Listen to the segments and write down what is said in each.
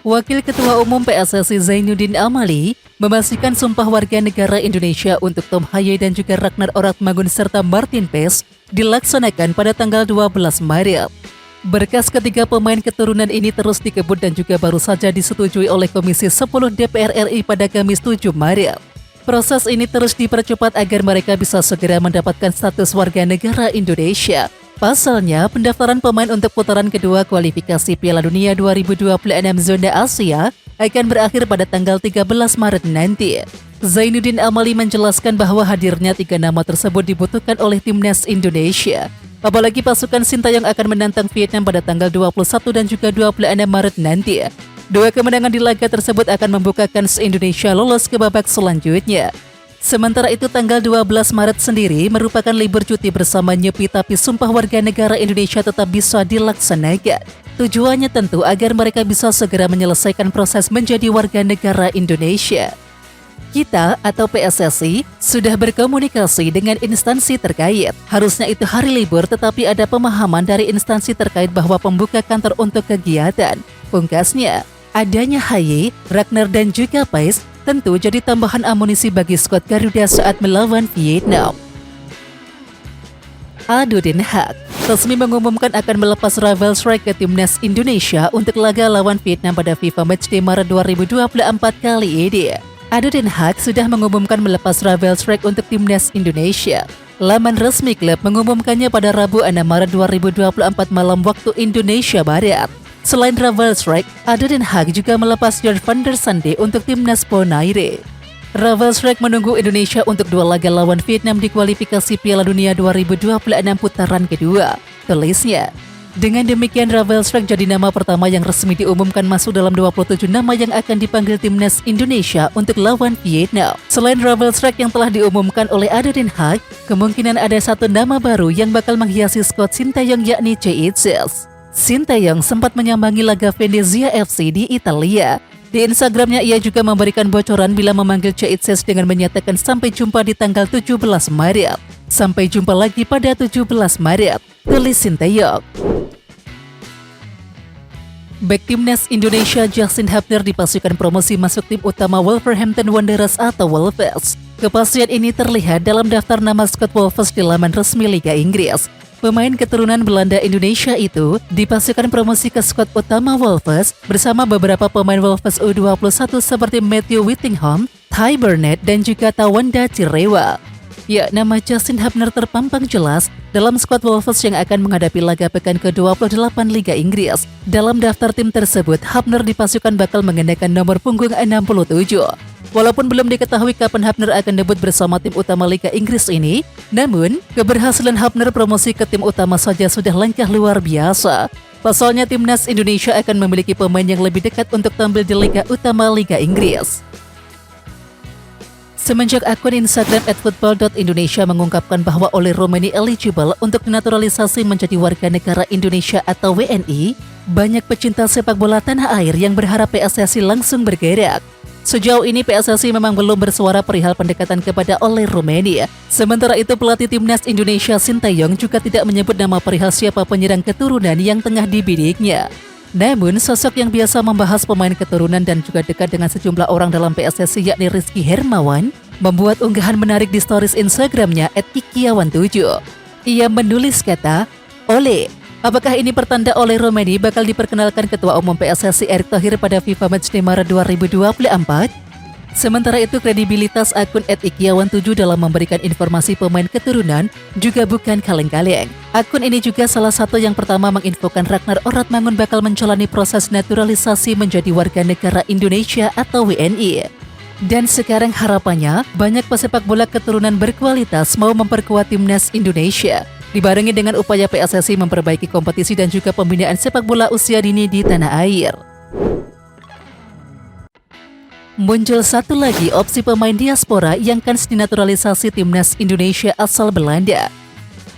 Wakil Ketua Umum PSSI Zainuddin Amali memastikan sumpah warga negara Indonesia untuk Tom Haye dan juga Ragnar Oratmangun serta Martin Paes dilaksanakan pada tanggal 12 Maret. Berkas ketiga pemain keturunan ini terus dikebut dan juga baru saja disetujui oleh Komisi 10 DPR RI pada Kamis 7 Maret. Proses ini terus dipercepat agar mereka bisa segera mendapatkan status warga negara Indonesia. Pasalnya, pendaftaran pemain untuk putaran kedua kualifikasi Piala Dunia 2026 zona Asia akan berakhir pada tanggal 13 Maret nanti. Zainuddin Amali menjelaskan bahwa hadirnya 3 nama tersebut dibutuhkan oleh timnas Indonesia. Apalagi pasukan Sintayong akan menantang Vietnam pada tanggal 21 dan juga 26 Maret nanti. 2 kemenangan di laga tersebut akan membukakan Indonesia lolos ke babak selanjutnya. Sementara itu tanggal 12 Maret sendiri merupakan libur cuti bersama Nyepi, tapi sumpah warga negara Indonesia tetap bisa dilaksanakan. Tujuannya tentu agar mereka bisa segera menyelesaikan proses menjadi warga negara Indonesia. Kita atau PSSI sudah berkomunikasi dengan instansi terkait. Harusnya itu hari libur, tetapi ada pemahaman dari instansi terkait bahwa pembuka kantor untuk kegiatan. Pungkasnya, adanya Haye, Ragnar dan juga Paes tentu jadi tambahan amunisi bagi skuad Garuda saat melawan Vietnam. Ado Den Haag resmi mengumumkan akan melepas Ravel Strike ke timnas Indonesia untuk laga lawan Vietnam pada FIFA Matchday Maret 2024 kali ini. Ado Den Haag sudah mengumumkan melepas Ravel Strike untuk timnas Indonesia. Laman resmi klub mengumumkannya pada Rabu 6 Maret 2024 malam waktu Indonesia Barat. Selain Ravel Strike, Ado Den Haag juga melepas Jorge van der Sande untuk timnas Bonaire. Ravel Strike menunggu Indonesia untuk 2 laga lawan Vietnam di kualifikasi Piala Dunia 2026 putaran kedua. Tulisnya, dengan demikian Ravel Strike jadi nama pertama yang resmi diumumkan masuk dalam 27 nama yang akan dipanggil timnas Indonesia untuk lawan Vietnam. Selain Ravel Strike yang telah diumumkan oleh Ado Den Haag, kemungkinan ada 1 nama baru yang bakal menghiasi skuad Sintayong, yakni CICS. Sintayong sempat menyambangi laga Venezia FC di Italia. Di Instagramnya ia juga memberikan bocoran bila memanggil CICS dengan menyatakan sampai jumpa di tanggal 17 Maret. Sampai jumpa lagi pada 17 Maret, tulis Sintayong. Bek timnas Indonesia Justin Hubner dipastikan promosi masuk tim utama Wolverhampton Wanderers atau Wolves. Kepastian ini terlihat dalam daftar nama skuad Wolves di laman resmi Liga Inggris. Pemain keturunan Belanda Indonesia itu dipastikan promosi ke skuad utama Wolves bersama beberapa pemain Wolves U21 seperti Matthew Whittingham, Ty Burnett, dan juga Tawanda Cirewa. Ya, nama Justin Hubner terpampang jelas dalam skuad Wolves yang akan menghadapi laga pekan ke-28 Liga Inggris. Dalam daftar tim tersebut, Hubner dipastikan bakal mengenakan nomor punggung 67. Walaupun belum diketahui kapan Hubner akan debut bersama tim utama Liga Inggris ini, namun keberhasilan Hubner promosi ke tim utama saja sudah langkah luar biasa. Pasalnya timnas Indonesia akan memiliki pemain yang lebih dekat untuk tampil di Liga Utama Liga Inggris. Semenjak akun Instagram @football.indonesia mengungkapkan bahwa Ole Romeni eligible untuk dinaturalisasi menjadi warga negara Indonesia atau WNI, banyak pecinta sepak bola tanah air yang berharap PSSI langsung bergerak. Sejauh ini PSSI memang belum bersuara perihal pendekatan kepada Ole Romeni. Sementara itu pelatih timnas Indonesia Sintayong juga tidak menyebut nama perihal siapa penyerang keturunan yang tengah dibidiknya. Namun sosok yang biasa membahas pemain keturunan dan juga dekat dengan sejumlah orang dalam PSSI yakni Rizky Hermawan membuat unggahan menarik di stories Instagramnya @ikiawan7. Ia menulis kata, "Ole, apakah ini pertanda Ole Romeni bakal diperkenalkan Ketua Umum PSSI Erick Thohir pada FIFA Matchday Maret 2024? Sementara itu kredibilitas akun @ikiawan7 dalam memberikan informasi pemain keturunan juga bukan kaleng-kaleng. Akun ini juga salah satu yang pertama menginfokan Ragnar Oratmangun bakal menjalani proses naturalisasi menjadi warga negara Indonesia atau WNI. Dan sekarang harapannya banyak pesepak bola keturunan berkualitas mau memperkuat timnas Indonesia, dibarengi dengan upaya PSSI memperbaiki kompetisi dan juga pembinaan sepak bola usia dini di tanah air. Muncul satu lagi opsi pemain diaspora yang kans dinaturalisasi timnas Indonesia asal Belanda.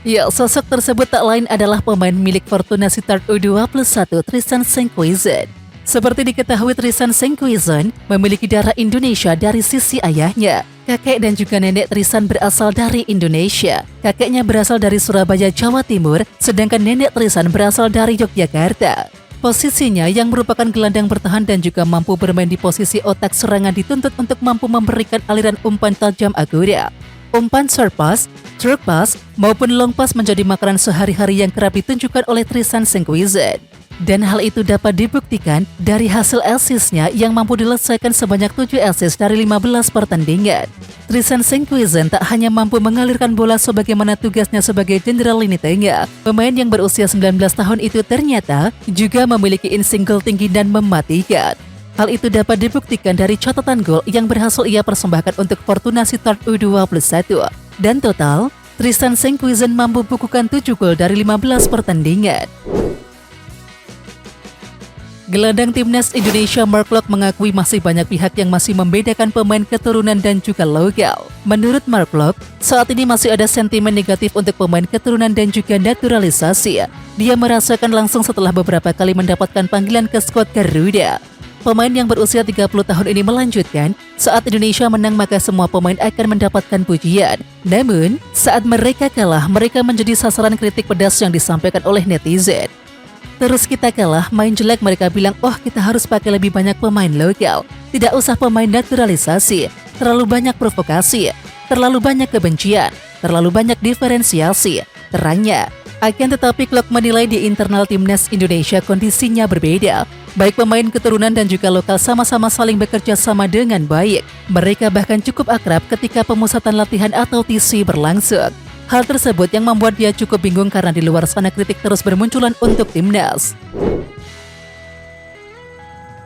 Ya, sosok tersebut tak lain adalah pemain milik Fortuna Sittard U21 Tristan Sengkuizen. Seperti diketahui, Tristan Sengkuizen memiliki darah Indonesia dari sisi ayahnya. Kakek dan juga nenek Tristan berasal dari Indonesia. Kakeknya berasal dari Surabaya, Jawa Timur, sedangkan nenek Tristan berasal dari Yogyakarta. Posisinya yang merupakan gelandang bertahan dan juga mampu bermain di posisi otak serangan dituntut untuk mampu memberikan aliran umpan tajam akurat. Umpan short pass, through pass, maupun long pass menjadi makanan sehari-hari yang kerap ditunjukkan oleh Tristan Sengkuizen. Dan hal itu dapat dibuktikan dari hasil assist-nya yang mampu diselesaikan sebanyak 7 assist dari 15 pertandingan. Tristan Sengkuizen tak hanya mampu mengalirkan bola sebagaimana tugasnya sebagai jenderal lini tengah, pemain yang berusia 19 tahun itu ternyata juga memiliki insting gol tinggi dan mematikan. Hal itu dapat dibuktikan dari catatan gol yang berhasil ia persembahkan untuk Fortuna Sittard U21. Dan total, Tristan Sengkuizen mampu bukukan 7 gol dari 15 pertandingan. Gelandang timnas Indonesia Mark Klok mengakui masih banyak pihak yang masih membedakan pemain keturunan dan juga lokal. Menurut Mark Klok, saat ini masih ada sentimen negatif untuk pemain keturunan dan juga naturalisasi. Dia merasakan langsung setelah beberapa kali mendapatkan panggilan ke skuad Garuda. Pemain yang berusia 30 tahun ini melanjutkan, saat Indonesia menang maka semua pemain akan mendapatkan pujian. Namun, saat mereka kalah, mereka menjadi sasaran kritik pedas yang disampaikan oleh netizen. Terus kita kalah, main jelek mereka bilang, oh kita harus pakai lebih banyak pemain lokal. Tidak usah pemain naturalisasi, terlalu banyak provokasi, terlalu banyak kebencian, terlalu banyak diferensiasi, terangnya. Akan tetapi Klok menilai di internal timnas Indonesia kondisinya berbeda. Baik pemain keturunan dan juga lokal sama-sama saling bekerja sama dengan baik. Mereka bahkan cukup akrab ketika pemusatan latihan atau TC berlangsung. Hal tersebut yang membuat dia cukup bingung karena di luar sana kritik terus bermunculan untuk timnas.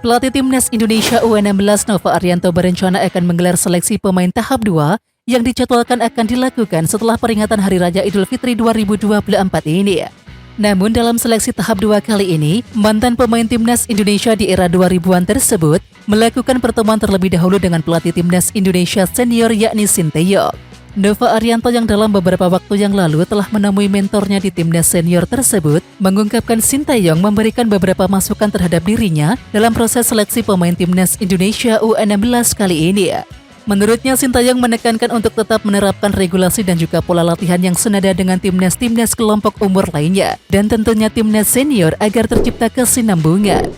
Pelatih timnas Indonesia U16 Nova Arianto berencana akan menggelar seleksi pemain tahap 2 yang dijadwalkan akan dilakukan setelah peringatan Hari Raya Idul Fitri 2024 ini. Namun dalam seleksi tahap 2 kali ini, mantan pemain timnas Indonesia di era 2000-an tersebut melakukan pertemuan terlebih dahulu dengan pelatih timnas Indonesia senior yakni Sinteyong. Nova Arianto yang dalam beberapa waktu yang lalu telah menemui mentornya di timnas senior tersebut mengungkapkan Sinteyong memberikan beberapa masukan terhadap dirinya dalam proses seleksi pemain timnas Indonesia U16 kali ini. Menurutnya Sinteyong menekankan untuk tetap menerapkan regulasi dan juga pola latihan yang senada dengan timnas-timnas kelompok umur lainnya dan tentunya timnas senior agar tercipta kesinambungan.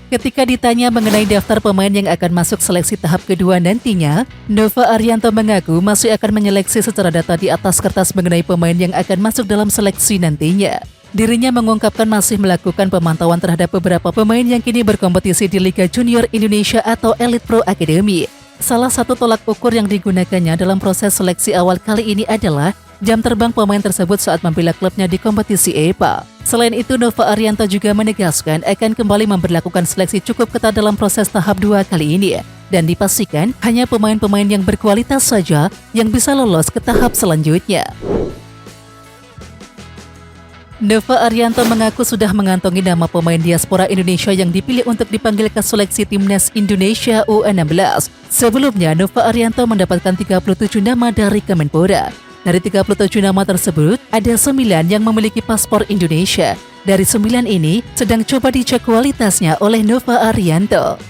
Ketika ditanya mengenai daftar pemain yang akan masuk seleksi tahap kedua nantinya, Nova Arianto mengaku masih akan menyeleksi secara data di atas kertas mengenai pemain yang akan masuk dalam seleksi nantinya. Dirinya mengungkapkan masih melakukan pemantauan terhadap beberapa pemain yang kini berkompetisi di Liga Junior Indonesia atau Elite Pro Academy. Salah satu tolak ukur yang digunakannya dalam proses seleksi awal kali ini adalah jam terbang pemain tersebut saat membela klubnya di kompetisi EPA. Selain itu, Nova Arianto juga menegaskan akan kembali memberlakukan seleksi cukup ketat dalam proses tahap 2 kali ini. Dan dipastikan hanya pemain-pemain yang berkualitas saja yang bisa lolos ke tahap selanjutnya. Nova Arianto mengaku sudah mengantongi nama pemain diaspora Indonesia yang dipilih untuk dipanggil ke seleksi timnas Indonesia U16. Sebelumnya, Nova Arianto mendapatkan 37 nama dari Kemenpora. Dari 37 nama tersebut, ada 9 yang memiliki paspor Indonesia. Dari 9 ini, sedang coba dicek kualitasnya oleh Nova Arianto.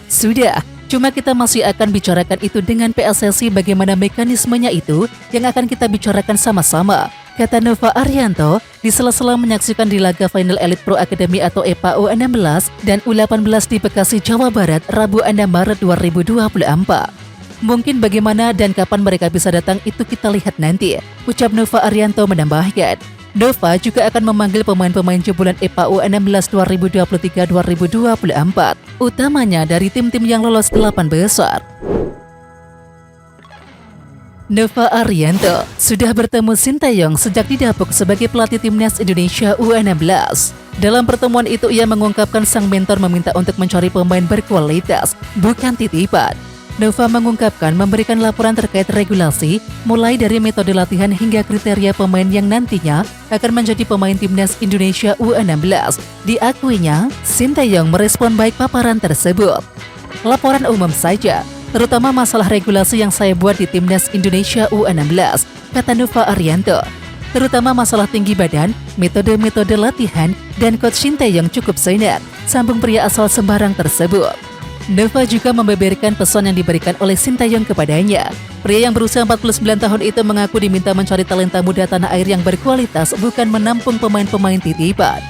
Sudah, cuma kita masih akan bicarakan itu dengan PSSI bagaimana mekanismenya itu yang akan kita bicarakan sama-sama, kata Nova Arianto di sela-sela menyaksikan di laga final Elite Pro Academy atau EPA U16 dan U18 di Bekasi, Jawa Barat, Rabu 6 Maret 2024. Mungkin bagaimana dan kapan mereka bisa datang itu kita lihat nanti, ucap Nova Arianto menambahkan. Nova juga akan memanggil pemain-pemain jebolan EPA U16 2023-2024, utamanya dari tim-tim yang lolos 8 besar. Nova Arianto sudah bertemu Sinteyong sejak didapuk sebagai pelatih timnas Indonesia U16. Dalam pertemuan itu ia mengungkapkan sang mentor meminta untuk mencari pemain berkualitas, bukan titipan. Nova mengungkapkan memberikan laporan terkait regulasi, mulai dari metode latihan hingga kriteria pemain yang nantinya akan menjadi pemain timnas Indonesia U16. Diakuinya, Sinteyong merespon baik paparan tersebut. Laporan umum saja, terutama masalah regulasi yang saya buat di timnas Indonesia U16, kata Nova Arianto. Terutama masalah tinggi badan, metode-metode latihan, dan coach Sinteyong cukup senang, sambung pria asal Sembarang tersebut. Nova juga membeberkan pesan yang diberikan oleh Sinteyong kepadanya. Pria yang berusia 49 tahun itu mengaku diminta mencari talenta muda tanah air yang berkualitas, bukan menampung pemain-pemain titipan.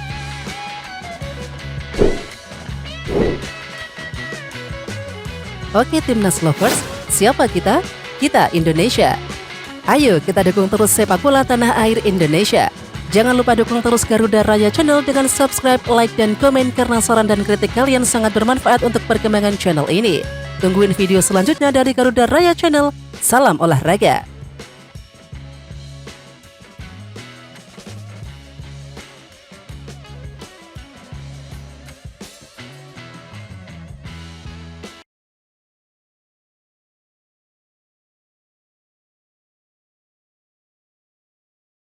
Oke Timnas Lovers, siapa kita? Kita Indonesia. Ayo kita dukung terus sepak bola tanah air Indonesia. Jangan lupa dukung terus Garuda Raya Channel dengan subscribe, like, dan komen karena saran dan kritik kalian sangat bermanfaat untuk perkembangan channel ini. Tungguin video selanjutnya dari Garuda Raya Channel. Salam olahraga.